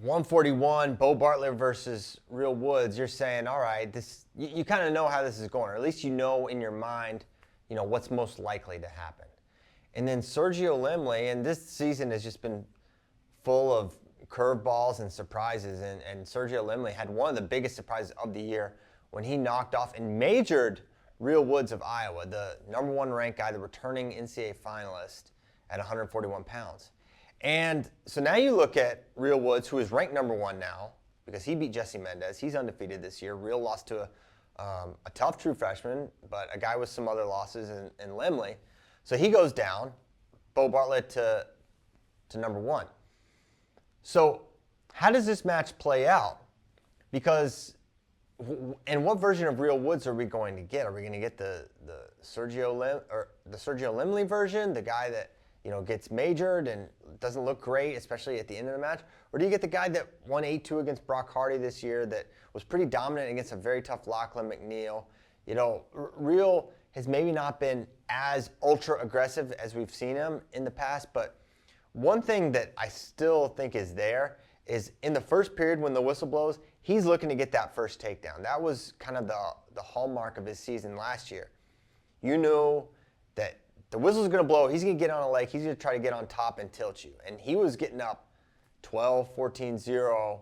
141, Beau Bartlett versus Real Woods, you're saying, all right, this you kind of know how this is going, or at least you know in your mind, what's most likely to happen. And then Sergio Limley, and this season has just been full of curveballs and surprises, and Sergio Limley had one of the biggest surprises of the year when he knocked off and majored Real Woods of Iowa, the number one ranked guy, the returning NCAA finalist at 141 pounds. And so now you look at Real Woods, who is ranked number one now, because he beat Jesse Mendez. He's undefeated this year. Real lost to a tough true freshman, but a guy with some other losses in Limley. So he goes down, Beau Bartlett to number one. So how does this match play out? Because, and what version of Real Woods are we going to get? Are we going to get the Sergio Limley version, the guy that gets majored and doesn't look great, especially at the end of the match? Or do you get the guy that won 8-2 against Brock Hardy this year, that was pretty dominant against a very tough Lachlan McNeil? Real has maybe not been as ultra aggressive as we've seen him in the past, but one thing that I still think is there is in the first period when the whistle blows, he's looking to get that first takedown. That was kind of the hallmark of his season last year. You knew that the whistle's going to blow, he's going to get on a leg, he's going to try to get on top and tilt you. And he was getting up 12, 14-0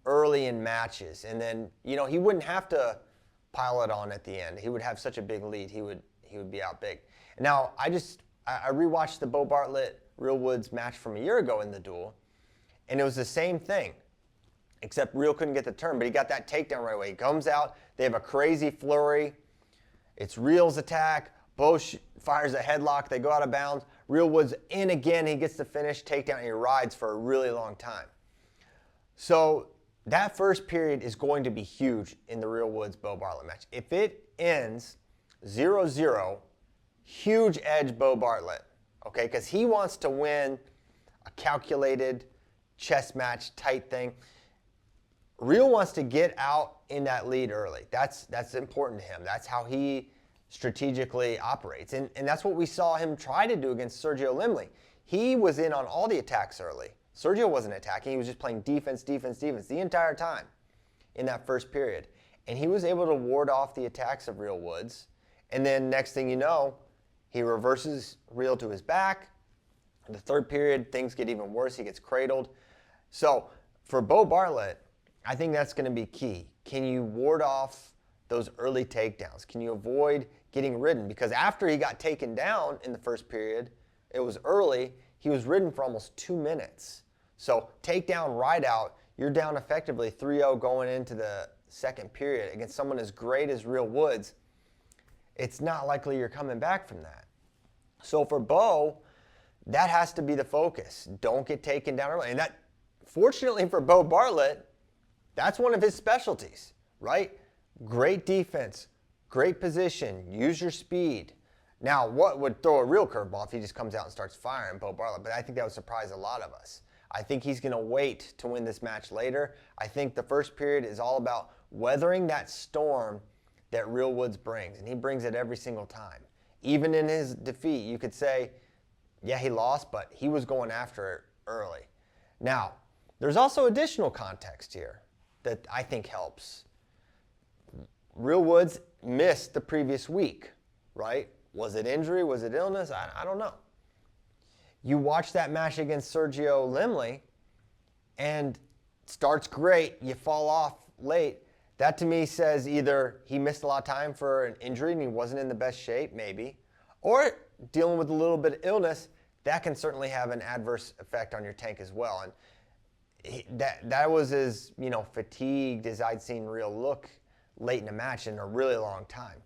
early in matches. And then, he wouldn't have to pile it on at the end. He would have such a big lead, he would be out big. Now, I rewatched the Beau Bartlett Real Woods match from a year ago in the duel, and it was the same thing, except Real couldn't get the turn, but he got that takedown right away. He comes out, they have a crazy flurry. It's Real's attack. Beau fires a headlock. They go out of bounds. Real Woods in again. He gets the finish, takedown, and he rides for a really long time. So that first period is going to be huge in the Real Woods Beau Bartlett match. If it ends 0-0, huge edge Beau Bartlett, okay? Because he wants to win a calculated chess match tight thing. Real wants to get out in that lead early. That's important to him. That's how he strategically operates. And that's what we saw him try to do against Sergio Limley. He was in on all the attacks early. Sergio wasn't attacking. He was just playing defense the entire time in that first period. And he was able to ward off the attacks of Real Woods. And then next thing you know, he reverses Real to his back. In the third period, things get even worse. He gets cradled. So for Beau Bartlett, I think that's going to be key. Can you ward off those early takedowns? Can you avoid getting ridden? Because after he got taken down in the first period, it was early, he was ridden for almost 2 minutes. So takedown, ride out, you're down effectively 3-0 going into the second period against someone as great as Real Woods. It's not likely you're coming back from that. So for Beau, that has to be the focus. Don't get taken down early. And that, fortunately for Beau Bartlett, that's one of his specialties, right? Great defense, great position, use your speed. Now, what would throw a real curveball if he just comes out and starts firing Beau Bartlett? But I think that would surprise a lot of us. I think he's going to wait to win this match later. I think the first period is all about weathering that storm that Real Woods brings, and he brings it every single time. Even in his defeat, you could say, yeah, he lost, but he was going after it early. Now, there's also additional context here that I think helps. Real Woods missed the previous week, right? Was it injury? Was it illness? I don't know. You watch that match against Sergio Limley, and starts great, you fall off late. That to me says either he missed a lot of time for an injury and he wasn't in the best shape, maybe, or dealing with a little bit of illness. That can certainly have an adverse effect on your tank as well. And that was as fatigued as I'd seen Real look late in the match in a really long time.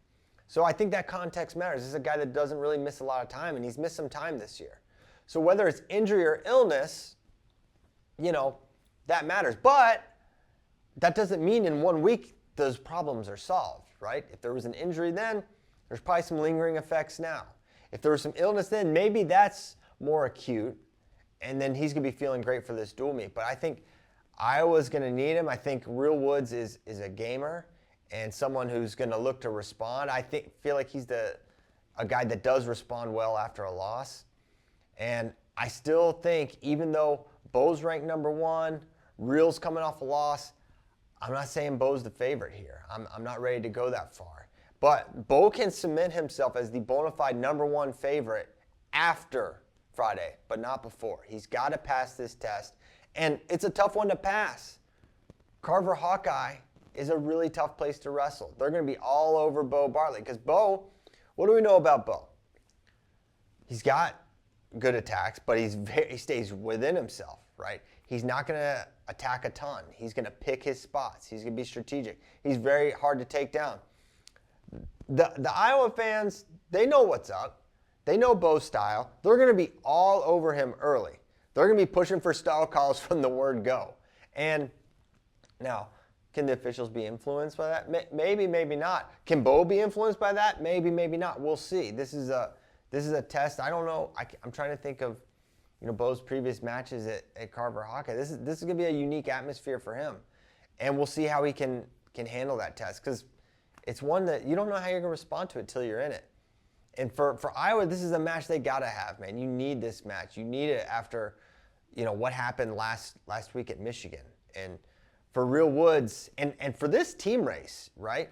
So I think that context matters. This is a guy that doesn't really miss a lot of time, and he's missed some time this year. So whether it's injury or illness, that matters. But that doesn't mean in 1 week those problems are solved, right? If there was an injury then, there's probably some lingering effects now. If there was some illness then, maybe that's more acute, and then he's going to be feeling great for this dual meet. But I think Iowa's going to need him. I think Real Woods is a gamer and someone who's going to look to respond. I feel like he's a guy that does respond well after a loss. And I still think, even though Beau's ranked number one, Real's coming off a loss. I'm not saying Beau's the favorite here. I'm not ready to go that far. But Beau can cement himself as the bona fide #1 favorite after Friday, but not before. He's got to pass this test. And it's a tough one to pass. Carver-Hawkeye is a really tough place to wrestle. They're going to be all over Beau Bartlett. Because Beau, what do we know about Beau? He's got good attacks, but he stays within himself, right? He's not going to attack a ton. He's going to pick his spots. He's going to be strategic. He's very hard to take down. The Iowa fans, they know what's up. They know Beau's style. They're going to be all over him early. They're going to be pushing for style calls from the word go. And now, can the officials be influenced by that? Maybe, maybe not. Can Beau be influenced by that? Maybe, maybe not. We'll see. This is a test. I don't know. I'm trying to think of, Beau's previous matches at Carver-Hawkeye. This is going to be a unique atmosphere for him, and we'll see how he can handle that test, because it's one that you don't know how you're going to respond to it till you're in it. And for Iowa, this is a match they got to have, man. You need this match. You need it after, what happened last week at Michigan. And for Real Woods, and for this team race, right?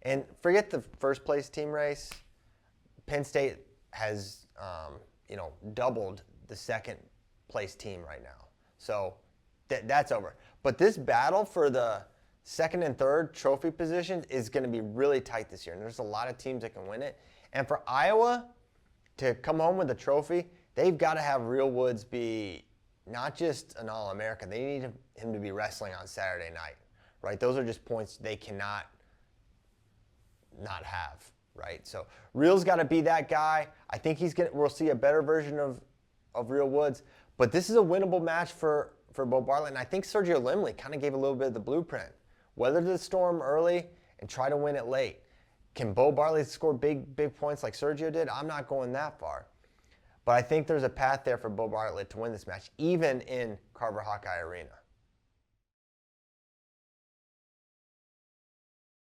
And forget the first place team race. Penn State has, doubled the second place team right now. So that's over. But this battle for the second and third trophy positions is going to be really tight this year. And there's a lot of teams that can win it. And for Iowa to come home with a trophy, they've got to have Real Woods be not just an All-American. They need him to be wrestling on Saturday night, right? Those are just points they cannot not have, right? So Real's got to be that guy. I think we'll see a better version of Real Woods. But this is a winnable match for Beau Bartlett. And I think Sergio Limley kind of gave a little bit of the blueprint. Weather the storm early and try to win it late. Can Beau Bartlett score big points like Sergio did? I'm not going that far. But I think there's a path there for Beau Bartlett to win this match, even in Carver-Hawkeye Arena.